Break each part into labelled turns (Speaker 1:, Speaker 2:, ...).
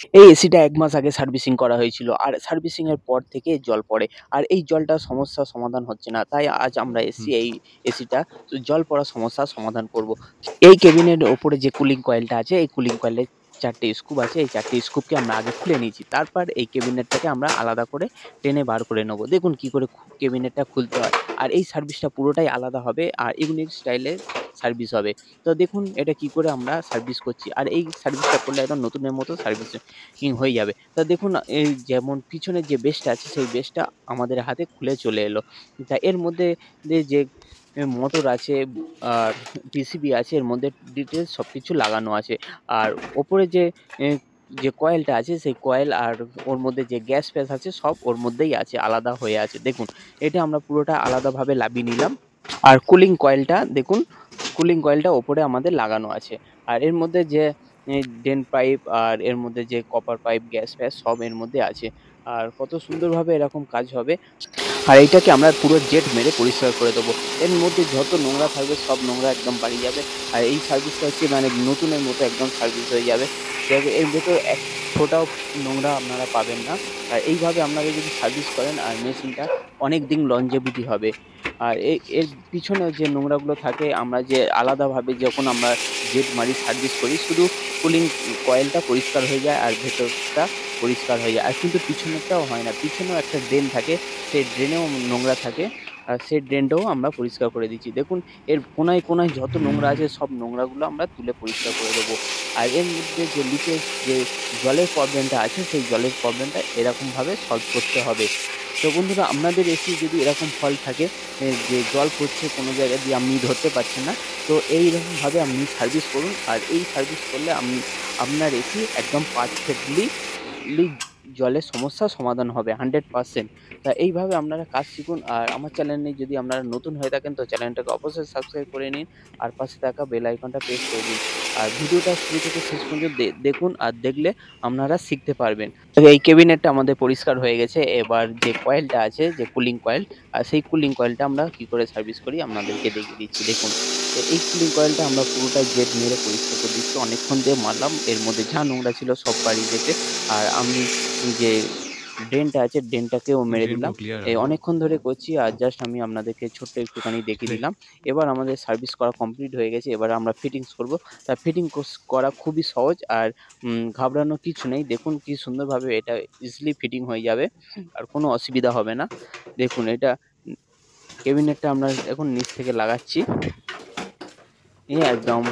Speaker 1: এই এসিটা ১ মাস আগে সার্ভিসিং করা হয়েছিল। আর সার্ভিসিং এর পর থেকে জল পড়ে। আর এই জলটার সমস্যার সমাধান হচ্ছে না। তাই আজ আমরা
Speaker 2: হুম,
Speaker 1: এই এসিটা জল পড়ার সমস্যার সমাধান করব। এই কেবিনের ওপরে যে কুলিং কয়েলটা আছে, এই কুলিং কয়েলের ৪ টে স্ক্রু আছে। এই ৪ টে স্ক্রুকে আমরা আগে খুলে নিয়েছি। তারপর এই কেবিনেটটাকে আমরা আলাদা করে টেনে বার করে নেব। দেখুন কি করে কেবিনেটটা খুলতে হয়। আর এই সার্ভিসটা পুরোটাই আলাদা হবে আর ইউনিক স্টাইলের সার্ভিস হবে। তো দেখুন এটা কি করে আমরা সার্ভিস করছি। আর এই সার্ভিসটা করলে একদম নতুনের মতো সার্ভিসিং হয়ে যাবে। তা দেখুন এই যেমন পিছনের যে বেসটা আছে সেই বেসটা আমাদের হাতে খুলে চলে এলো। তা এর মধ্যে যে মোটর আছে আর পিসিবি আছে, এর মধ্যে ডিটেইলস সবকিছু লাগানো আছে। আর ওপরে এ যে কয়েলটা আছে সেই কয়েল আর ওর মধ্যে যে গ্যাস ফ্যাস আছে সব ওর মধ্যেই আছে, আলাদা হয়ে আছে। দেখুন এটা আমরা পুরোটা আলাদাভাবে লাগিয়ে নিলাম। আর কুলিং কয়েলটা দেখুন, কুলিং কয়েলটা ওপরে আমাদের লাগানো আছে। আর এর মধ্যে যে ড্রেন পাইপ আর এর মধ্যে যে কপার পাইপ, গ্যাস ফ্যাস সব এর মধ্যে আছে। আর কত সুন্দরভাবে এরকম কাজ হবে। আর এইটাকে আমরা পুরো জেট মেরে পরিষ্কার করে দেবো। এর মধ্যে যত নোংরা থাকবে সব নোংরা একদম বাড়িয়ে যাবে। আর এই সার্ভিসটা হচ্ছে মানে নতুনের মতো একদম সার্ভিস হয়ে যাবে। দেখবে এর ভেতর এক ফোঁটাও নোংরা আপনারা পাবেন না। আর এইভাবে আপনারা যদি সার্ভিস করেন আর মেশিনটা অনেকদিন লনজেভিটি হবে। আর এর পিছনে যে নোংরাগুলো থাকে আমরা যে আলাদাভাবে যখন আমরা জেট মারি সার্ভিস করি, শুধু কুলিং কয়েলটা পরিষ্কার হয়ে যায় আর ভেতরটা পরিষ্কার হয়ে যায়। আর কিন্তু পিছনেরটাও হয় না। পিছনেও একটা ড্রেন থাকে, সেই ড্রেনেও নোংরা থাকে। আর সেই ড্রেনটাও আমরা পরিষ্কার করে দিচ্ছি। দেখুন এর কোনায়, কোনায় যত নোংরা আছে সব নোংরাগুলো আমরা তুলে পরিষ্কার করে দেবো। আর এর মধ্যে যে লিকেজ যে জলের প্রবলেমটা আছে সেই জলের প্রবলেমটা এরকমভাবে সলভ করতে হবে। তো বন্ধুরা আপনাদের এসি যদি এরকম ফল্ট থাকে যে জল পড়ছে কোনো জায়গা দিয়ে আপনি ধরতে পারছেন না, তো এইরকমভাবে আপনি সার্ভিস করুন। আর এই সার্ভিস করলে আপনার এসি একদম পারফেক্টলি জলের সমস্যার সমাধান হবে 100%। তা এইভাবে আপনারা কাজ শিখুন। আর আমার চ্যানেলে যদি আপনারা নতুন হয়ে থাকেন তো চ্যানেলটাকে অবশ্যই সাবস্ক্রাইব করে নিন। আর পাশে থাকা বেল আইকনটা প্রেস করে দিন। আর ভিডিওটা শুরু থেকে শেষ পর্যন্ত দেখুন, আর দেখলে আপনারা শিখতে পারবেন। তো এই কেবিনেটটা আমাদের পরিষ্কার হয়ে গেছে। এবার যে কয়েলটা আছে যে কুলিং কয়েল, আর সেই কুলিং কয়েলটা আমরা কি করে সার্ভিস করি আপনাদেরকে দেখিয়ে দিচ্ছি। দেখুন এই কুলিং কয়েলটা আমরা পুরোটাই জেট মেরে পরিষ্কার করে দিচ্ছি। অনেকক্ষণ দিয়ে মারলাম, এর মধ্যে যা নোংরা ছিল সব বাড়িয়ে গেছে। আর আমি যে ড্রেনটা আছে ড্রেনটাকেও মেরে
Speaker 2: ड्रेन
Speaker 1: দিলাম।
Speaker 2: को क्लियर
Speaker 1: এই
Speaker 2: हाँ,
Speaker 1: অনেকক্ষণ ধরে করছি আর জাস্ট আমি আপনাদেরকে ছোট্ট একটুখানি দেখিয়ে
Speaker 2: देख
Speaker 1: দিলাম। এবার আমাদের সার্ভিস করা কমপ্লিট হয়ে গেছে। এবার আমরা ফিটিংস করব। তা ফিটিং করা খুবই সহজ আর ঘাবড়ানোর কিছু নেই। দেখুন কি সুন্দরভাবে এটা ইজিলি ফিটিং হয়ে যাবে। আর কোনো অসুবিধা হবে না। দেখুন এটা কেবিনেটটা আমরা এখন নিচ থেকে লাগাচ্ছি। একদম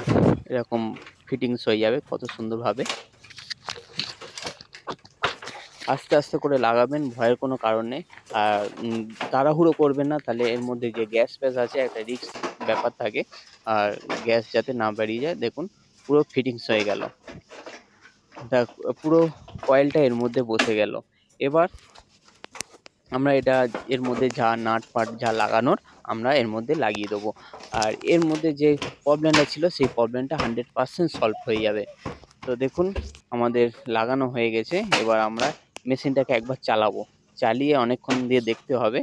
Speaker 1: এরকম ফিটিংস হয়ে যাবে কত সুন্দরভাবে। আস্তে, আস্তে করে লাগাবেন, ভয়ের কোনো কারণ নেই। আর তাড়াহুড়ো করবেন না, তাহলে এর মধ্যে যে গ্যাস ফ্যাস আছে একটা রিস্ক ব্যাপার থাকে। আর গ্যাস যাতে না বেরিয়ে যায়। দেখুন পুরো ফিটিংস হয়ে গেল। পুরো কয়েলটা এর মধ্যে বসে গেল। এবার আমরা এটা এর মধ্যে যা নাট পাট যা লাগানোর আমরা এর মধ্যে লাগিয়ে দেবো। আর এর মধ্যে যে প্রবলেমটা ছিল সেই প্রবলেমটা 100% সলভ হয়ে যাবে। তো দেখুন আমাদের লাগানো হয়ে গেছে। এবার আমরা মেশিনটাকে একবার চালাবো। চালিয়ে অনেকক্ষণ দিয়ে দেখতে হবে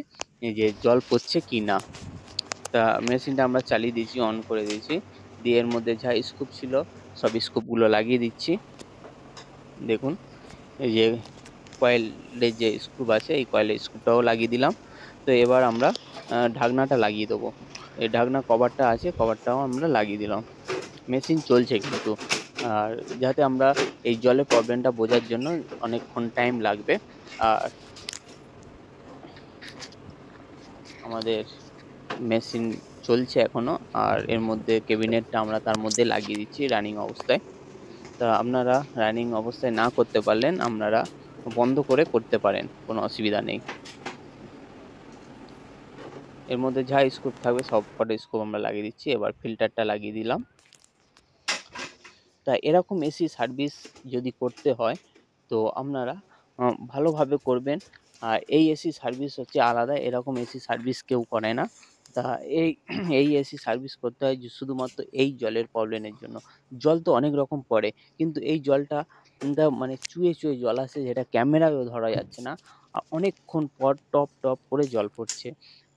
Speaker 1: যে জল পড়ছে কি না। তা মেশিনটা আমরা চালিয়ে দিয়েছি, অন করে দিয়েছি। দিয়ে এর মধ্যে যা স্কুপ ছিল সব স্কুপগুলো লাগিয়ে দিচ্ছি। দেখুন এই যে কয়েলের যে স্ক্রু আছে এই কয়েলের স্ক্রুটাও লাগিয়ে দিলাম। তো এবার আমরা ঢাকনাটা লাগিয়ে দেবো। এই ঢাকনা কভারটা আছে, কভারটাও আমরা লাগিয়ে দিলাম। মেশিন চলছে কিন্তু। আর যাতে আমরা এই জলের প্রবলেমটা বোঝার জন্য অনেকক্ষণ টাইম লাগবে। আর আমাদের মেশিন চলছে এখনো। আর এর মধ্যে কেবিনেটটা আমরা তার মধ্যে লাগিয়ে দিচ্ছি রানিং অবস্থায়। তা আপনারা রানিং অবস্থায় না করতে পারলেন আপনারা বন্ধ করে করতে পারেন, কোনো অসুবিধা নেই। এর মধ্যে যা স্ক্রু থাকবে সব কটা স্ক্রু আমরা লাগিয়ে দিচ্ছি। এবার ফিল্টারটা লাগিয়ে দিলাম। তা এরকম এসি সার্ভিস যদি করতে হয় তো আপনারা ভালোভাবে করবেন। আর এই এসি সার্ভিস হচ্ছে আলাদা, এরকম এসি সার্ভিস কেউ করে না। তা এই এই এসি সার্ভিস করতে হয় যে শুধুমাত্র এই জলের প্রবলেমের জন্য। জল তো অনেক রকম পড়ে, কিন্তু এই জলটা মানে চুইয়ে, চুইয়ে জল আসে যেটা ক্যামেরায়ও ধরা যাচ্ছে না। অনেকক্ষণ পর টপ, টপ করে জল পড়ছে।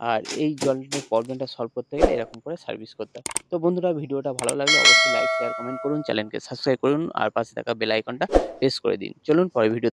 Speaker 1: আর এই জলের প্রবলেমটা সলভ করতে গেলে এরকম করে সার্ভিস করতে হয়। তো বন্ধুরা, ভিডিওটা ভালো লাগলে অবশ্যই লাইক, শেয়ার, কমেন্ট করুন, চ্যানেলকে সাবস্ক্রাইব করুন আর পাশে থাকা বেল আইকনটা প্রেস করে দিন। চলুন পরের ভিডিও